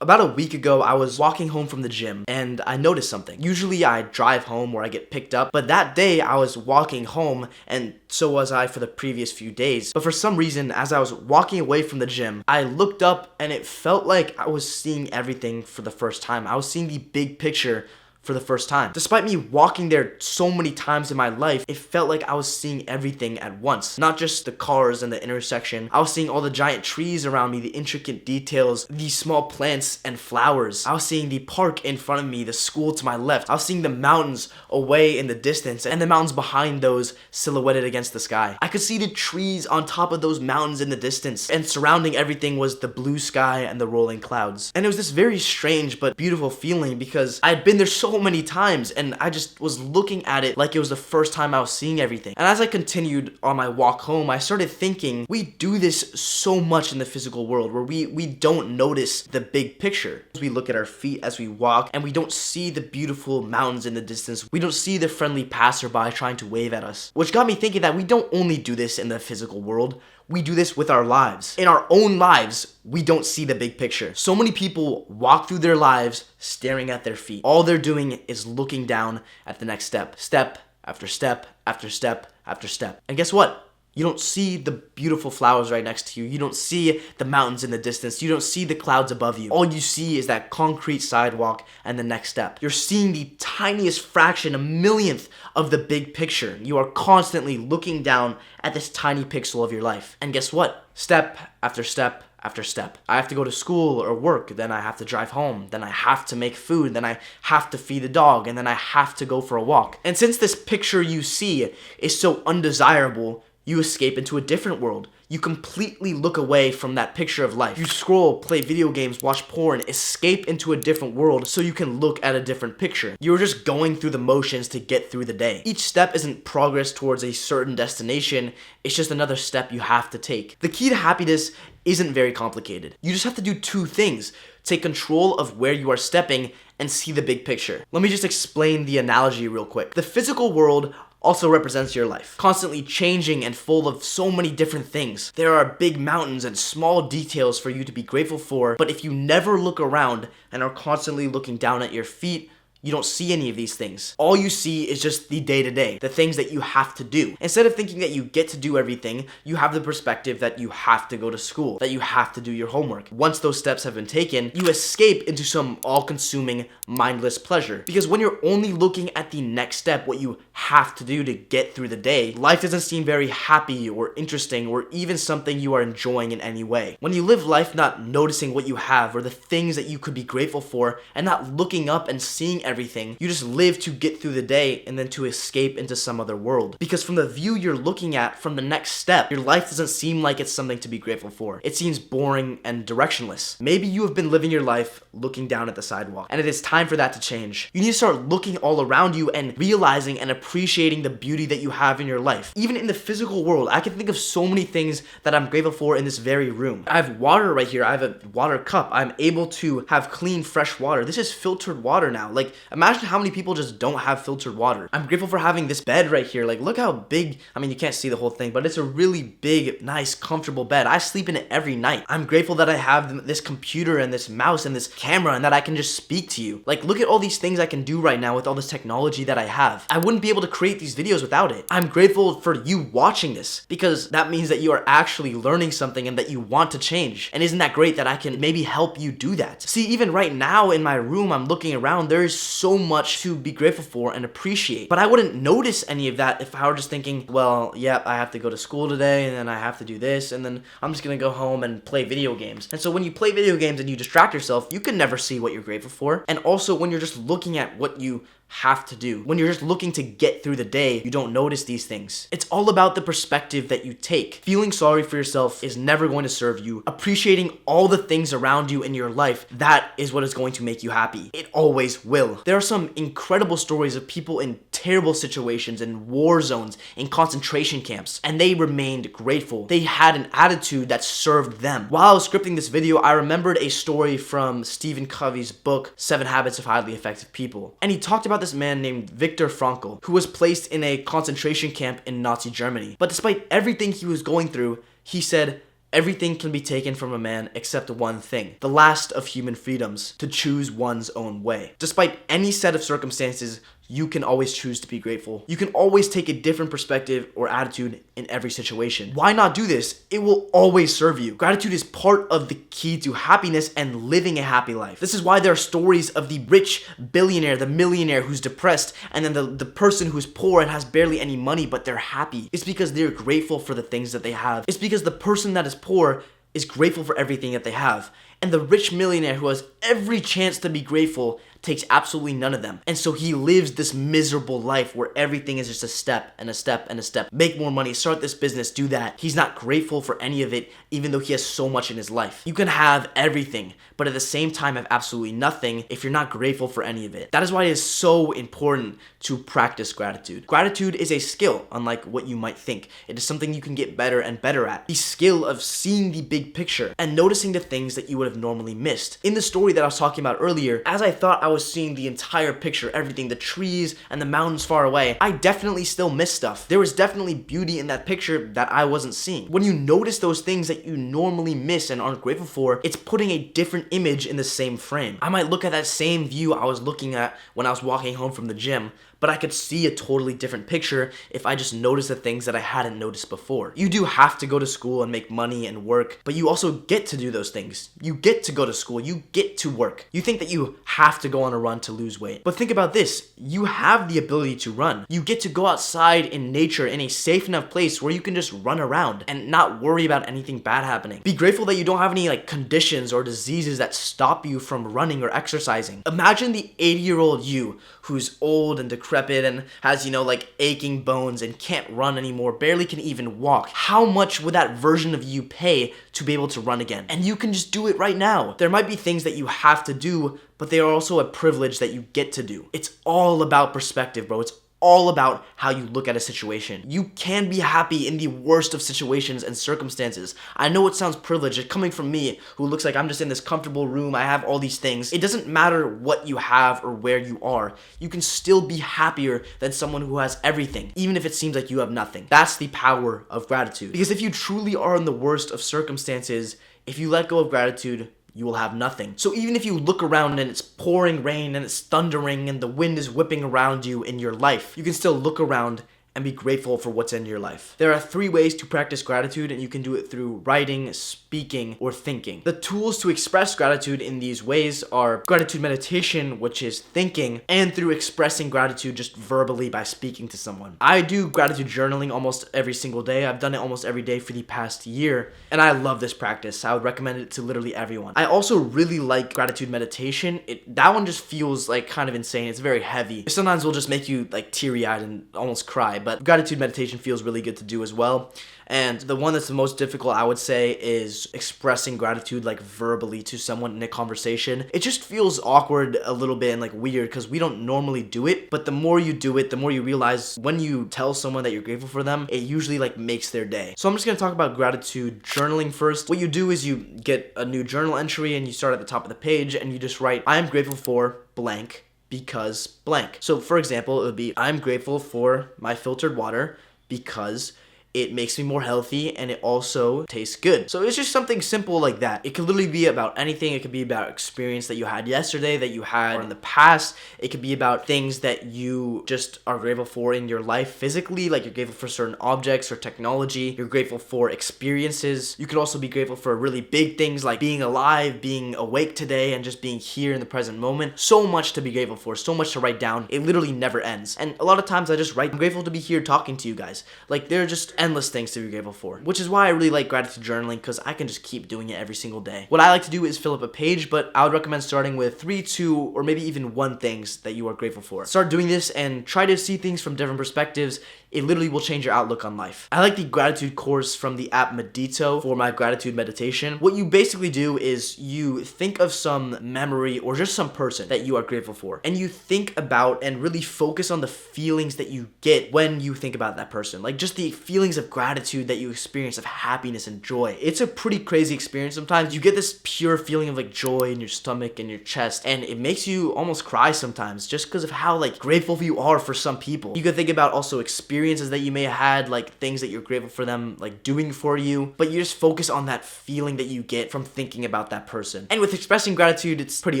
About a week ago, I was walking home from the gym and I noticed something. Usually I drive home or I get picked up, but that day I was walking home and so was I for the previous few days. But for some reason, as I was walking away from the gym, I looked up and it felt like I was seeing everything for the first time. I was seeing the big picture for the first time. Despite me walking there so many times in my life, it felt like I was seeing everything at once. Not just the cars and the intersection. I was seeing all the giant trees around me, the intricate details, the small plants and flowers. I was seeing the park in front of me, the school to my left. I was seeing the mountains away in the distance and the mountains behind those silhouetted against the sky. I could see the trees on top of those mountains in the distance, and surrounding everything was the blue sky and the rolling clouds. And it was this very strange but beautiful feeling because I had been there so many times and I just was looking at it like it was the first time I was seeing everything. And as I continued on my walk home, I started thinking we do this so much in the physical world where we don't notice the big picture. We look at our feet as we walk and we don't see the beautiful mountains in the distance. We don't see the friendly passerby trying to wave at us. Which got me thinking that we don't only do this in the physical world, we do this with our lives. In our own lives, we don't see the big picture. So many people walk through their lives staring at their feet. All they're doing is looking down at the next step. Step after step after step after step. And guess what? You don't see the beautiful flowers right next to you. You don't see the mountains in the distance. You don't see the clouds above you. All you see is that concrete sidewalk and the next step. You're seeing the tiniest fraction, a millionth of the big picture. You are constantly looking down at this tiny pixel of your life. And guess what? Step after step after step. I have to go to school or work, then I have to drive home, then I have to make food, then I have to feed the dog, and then I have to go for a walk. And since this picture you see is so undesirable, you escape into a different world. You completely look away from that picture of life. You scroll, play video games, watch porn, escape into a different world so you can look at a different picture. You're just going through the motions to get through the day. Each step isn't progress towards a certain destination, it's just another step you have to take. The key to happiness isn't very complicated. You just have to do two things. Take control of where you are stepping and see the big picture. Let me just explain the analogy real quick. The physical world also represents your life, constantly changing and full of so many different things. There are big mountains and small details for you to be grateful for, but if you never look around and are constantly looking down at your feet, you don't see any of these things. All you see is just the day-to-day, the things that you have to do. Instead of thinking that you get to do everything, you have the perspective that you have to go to school, that you have to do your homework. Once those steps have been taken, you escape into some all-consuming, mindless pleasure. Because when you're only looking at the next step, what you have to do to get through the day, life doesn't seem very happy or interesting or even something you are enjoying in any way. When you live life not noticing what you have or the things that you could be grateful for and not looking up and seeing everything, you just live to get through the day and then to escape into some other world. Because from the view you're looking at from the next step, your life doesn't seem like it's something to be grateful for. It seems boring and directionless. Maybe you have been living your life looking down at the sidewalk, and it is time for that to change. You need to start looking all around you and realizing and appreciating the beauty that you have in your life. Even in the physical world, I can think of so many things that I'm grateful for in this very room. I have water right here. I have a water cup. I'm able to have clean, fresh water. This is filtered water now. Like, imagine how many people just don't have filtered water. I'm grateful for having this bed right here. Like, look how big, I mean, you can't see the whole thing, but it's a really big, nice, comfortable bed. I sleep in it every night. I'm grateful that I have this computer and this mouse and this camera and that I can just speak to you. Like, look at all these things I can do right now with all this technology that I have. I wouldn't be able to create these videos without it. I'm grateful for you watching this because that means that you are actually learning something and that you want to change. And isn't that great that I can maybe help you do that? See, even right now in my room, I'm looking around, there is so much to be grateful for and appreciate. But I wouldn't notice any of that if I were just thinking, well, yeah, I have to go to school today and then I have to do this and then I'm just gonna go home and play video games. And so when you play video games and you distract yourself, you can never see what you're grateful for. And also when you're just looking at what you have to do, when you're just looking to get through the day, you don't notice these things. It's all about the perspective that you take. Feeling sorry for yourself is never going to serve you. Appreciating all the things around you in your life, that is what is going to make you happy. It always will. There are some incredible stories of people in terrible situations, in war zones, in concentration camps, and they remained grateful. They had an attitude that served them. While I was scripting this video, I remembered a story from Stephen Covey's book, 7 Habits of Highly Effective People. And he talked about this man named Viktor Franco, who was placed in a concentration camp in Nazi Germany. But despite everything he was going through, he said, Everything can be taken from a man except one thing, the last of human freedoms, to choose one's own way. Despite any set of circumstances, you can always choose to be grateful. You can always take a different perspective or attitude in every situation. Why not do this? It will always serve you. Gratitude is part of the key to happiness and living a happy life. This is why there are stories of the rich billionaire, the millionaire who's depressed, and then the person who's poor and has barely any money, but they're happy. It's because they're grateful for the things that they have. It's because the person that is poor is grateful for everything that they have. And the rich millionaire who has every chance to be grateful takes absolutely none of them. And so he lives this miserable life where everything is just a step and a step and a step. Make more money, start this business, do that. He's not grateful for any of it, even though he has so much in his life. You can have everything, but at the same time have absolutely nothing if you're not grateful for any of it. That is why it is so important to practice gratitude. Gratitude is a skill, unlike what you might think. It is something you can get better and better at. The skill of seeing the big picture and noticing the things that you would have normally missed. In the story that I was talking about earlier, as I thought I was seeing the entire picture, everything, the trees and the mountains far away, I definitely still missed stuff. There was definitely beauty in that picture that I wasn't seeing. When you notice those things that you normally miss and aren't grateful for, it's putting a different image in the same frame. I might look at that same view I was looking at when I was walking home from the gym, but I could see a totally different picture if I just noticed the things that I hadn't noticed before. You do have to go to school and make money and work, but you also get to do those things. You get to go to school, you get to work. You think that you have to go on a run to lose weight. But think about this, you have the ability to run. You get to go outside in nature in a safe enough place where you can just run around and not worry about anything bad happening. Be grateful that you don't have any conditions or diseases that stop you from running or exercising. Imagine the 80-year-old you who's old and decrepit and has, aching bones and can't run anymore, barely can even walk. How much would that version of you pay to be able to run again? And you can just do it right now. There might be things that you have to do, but they are also a privilege that you get to do. It's all about perspective, bro. It's all about how you look at a situation. You can be happy in the worst of situations and circumstances. I know it sounds privileged, coming from me, who looks like I'm just in this comfortable room, I have all these things. It doesn't matter what you have or where you are. You can still be happier than someone who has everything, even if it seems like you have nothing. That's the power of gratitude. Because if you truly are in the worst of circumstances, if you let go of gratitude, you will have nothing. So even if you look around and it's pouring rain and it's thundering and the wind is whipping around you in your life, you can still look around and be grateful for what's in your life. There are 3 ways to practice gratitude, and you can do it through writing, speaking, or thinking. The tools to express gratitude in these ways are gratitude meditation, which is thinking, and through expressing gratitude just verbally by speaking to someone. I do gratitude journaling almost every single day. I've done it almost every day for the past year, and I love this practice. I would recommend it to literally everyone. I also really like gratitude meditation. That one just feels kind of insane. It's very heavy. Sometimes will just make you teary-eyed and almost cry. But gratitude meditation feels really good to do as well. And the one that's the most difficult, I would say, is expressing gratitude verbally to someone in a conversation. It just feels awkward a little bit and weird because we don't normally do it. But the more you do it, the more you realize when you tell someone that you're grateful for them, it usually makes their day. So I'm just going to talk about gratitude journaling first. What you do is you get a new journal entry and you start at the top of the page and you just write, I am grateful for blank because blank. So for example, it would be, I'm grateful for my filtered water because it makes me more healthy and it also tastes good. So it's just something simple like that. It could literally be about anything. It could be about experience that you had yesterday, that you had in the past. It could be about things that you just are grateful for in your life physically, like you're grateful for certain objects or technology. You're grateful for experiences. You could also be grateful for really big things like being alive, being awake today, and just being here in the present moment. So much to be grateful for, so much to write down. It literally never ends. And a lot of times I just write, I'm grateful to be here talking to you guys. They're just endless things to be grateful for, which is why I really like gratitude journaling, because I can just keep doing it every single day. What I like to do is fill up a page, but I would recommend starting with 3, 2, or maybe even 1 things that you are grateful for. Start doing this and try to see things from different perspectives. It literally will change your outlook on life. I like the gratitude course from the app Medito for my gratitude meditation. What you basically do is you think of some memory or just some person that you are grateful for, and you think about and really focus on the feelings that you get when you think about that person. Just the feelings of gratitude that you experience, of happiness and joy. It's a pretty crazy experience sometimes. You get this pure feeling of joy in your stomach and your chest, and it makes you almost cry sometimes just because of how grateful you are for some people. You could think about also experiences experiences that you may have had, like things that you're grateful for them like doing for you, but you just focus on that feeling that you get from thinking about that person. And with expressing gratitude, it's pretty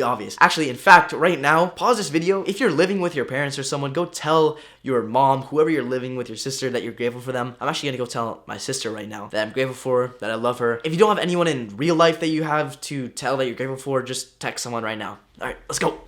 obvious. Actually, in fact, right now, pause this video. If you're living with your parents or someone, go tell your mom, whoever you're living with, your sister, that you're grateful for them. I'm actually gonna go tell my sister right now that I'm grateful for her, that I love her. If you don't have anyone in real life that you have to tell that you're grateful for, just text someone right now. All right, let's go.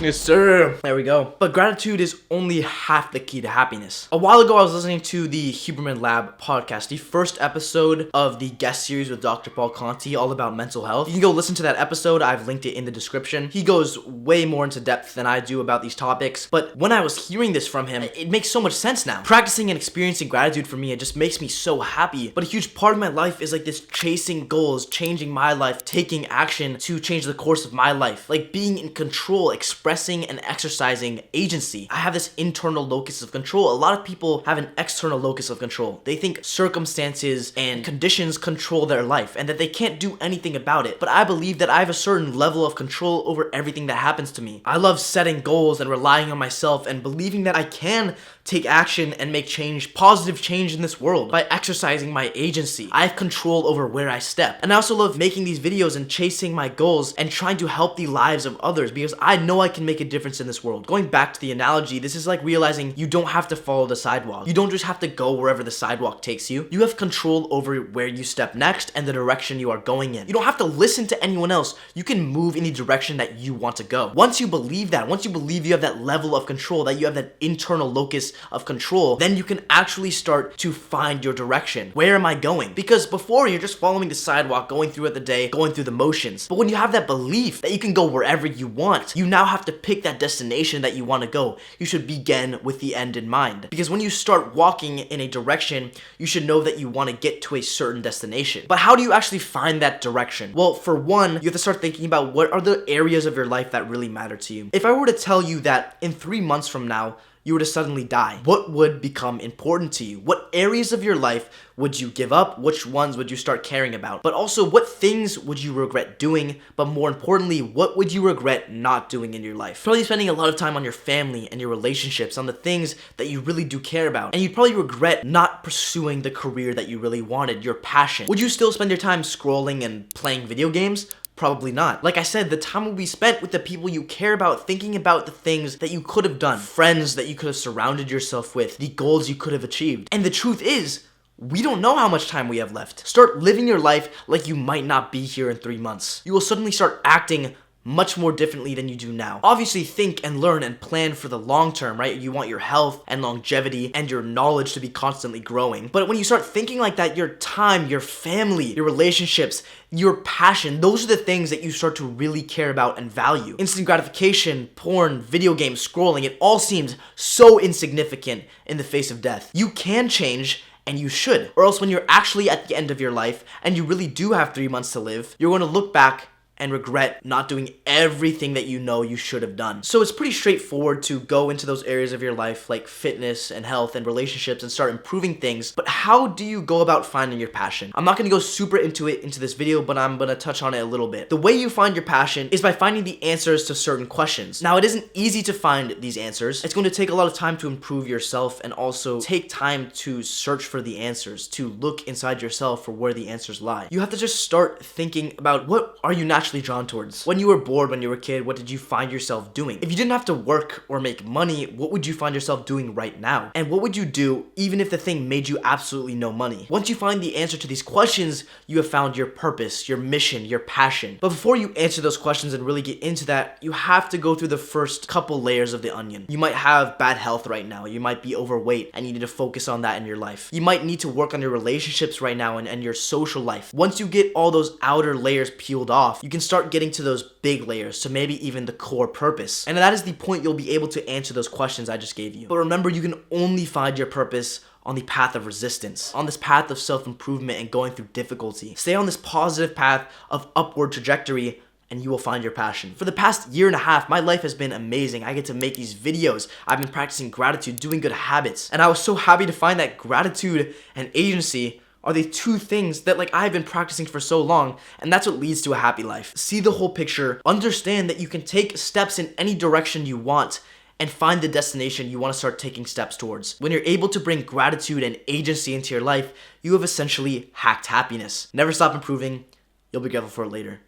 Yes, sir. There we go. But gratitude is only half the key to happiness. A while ago, I was listening to the Huberman Lab podcast, the first episode of the guest series with Dr. Paul Conti, all about mental health. You can go listen to that episode. I've linked it in the description. He goes way more into depth than I do about these topics. But when I was hearing this from him, it makes so much sense now. Practicing and experiencing gratitude for me, it just makes me so happy. But a huge part of my life is like this chasing goals, changing my life, taking action to change the course of my life. Like being in control, expressing and exercising agency. I have this internal locus of control. A lot of people have an external locus of control. They think circumstances and conditions control their life and that they can't do anything about it. But I believe that I have a certain level of control over everything that happens to me. I love setting goals and relying on myself and believing that I can take action and make change, positive change in this world by exercising my agency. I have control over where I step. And I also love making these videos and chasing my goals and trying to help the lives of others because I know I can make a difference in this world. Going back to the analogy, this is like realizing you don't have to follow the sidewalk. You don't just have to go wherever the sidewalk takes you. You have control over where you step next and the direction you are going in. You don't have to listen to anyone else. You can move in the direction that you want to go. Once you believe that, once you believe you have that level of control, that you have that internal locus of control, then you can actually start to find your direction. Where am I going? Because before you're just following the sidewalk, going through it the day, going through the motions. But when you have that belief that you can go wherever you want, you now have to pick that destination that you want to go. You should begin with the end in mind. Because when you start walking in a direction, you should know that you want to get to a certain destination. But how do you actually find that direction? Well, for one, you have to start thinking about what are the areas of your life that really matter to you. If I were to tell you that in 3 months from now, you were to suddenly die, what would become important to you? What areas of your life would you give up? Which ones would you start caring about? But also, what things would you regret doing? But more importantly, what would you regret not doing in your life? Probably spending a lot of time on your family and your relationships, on the things that you really do care about. And you'd probably regret not pursuing the career that you really wanted, your passion. Would you still spend your time scrolling and playing video games? Probably not. Like I said, the time will be spent with the people you care about, thinking about the things that you could have done, friends that you could have surrounded yourself with, the goals you could have achieved. And the truth is, we don't know how much time we have left. Start living your life like you might not be here in 3 months. You will suddenly start acting much more differently than you do now. Obviously, think and learn and plan for the long term, right? You want your health and longevity and your knowledge to be constantly growing. But when you start thinking like that, your time, your family, your relationships, your passion, those are the things that you start to really care about and value. Instant gratification, porn, video games, scrolling, it all seems so insignificant in the face of death. You can change, and you should. Or else when you're actually at the end of your life and you really do have 3 months to live, you're going to look back and regret not doing everything that you know you should have done. So it's pretty straightforward to go into those areas of your life like fitness and health and relationships and start improving things. But how do you go about finding your passion? I'm not going to go super into it into this video, but I'm going to touch on it a little bit. The way you find your passion is by finding the answers to certain questions. Now, it isn't easy to find these answers. It's going to take a lot of time to improve yourself and also take time to search for the answers, to look inside yourself for where the answers lie. You have to just start thinking about what are you naturally drawn towards. When you were bored when you were a kid, what did you find yourself doing? If you didn't have to work or make money, what would you find yourself doing right now? And what would you do even if the thing made you absolutely no money? Once you find the answer to these questions, you have found your purpose, your mission, your passion. But before you answer those questions and really get into that, you have to go through the first couple layers of the onion. You might have bad health right now. You might be overweight and you need to focus on that in your life. You might need to work on your relationships right now and your social life. Once you get all those outer layers peeled off, you can start getting to those big layers, to maybe even the core purpose. And that is the point you'll be able to answer those questions I just gave you. But remember, you can only find your purpose on the path of resistance, on this path of self-improvement and going through difficulty. Stay on this positive path of upward trajectory and you will find your passion. For the past year and a half, my life has been amazing. I get to make these videos. I've been practicing gratitude, doing good habits. And I was so happy to find that gratitude and agency are the two things that I've been practicing for so long, and that's what leads to a happy life. See the whole picture, understand that you can take steps in any direction you want, and find the destination you want to start taking steps towards. When you're able to bring gratitude and agency into your life, you have essentially hacked happiness. Never stop improving. You'll be grateful for it later.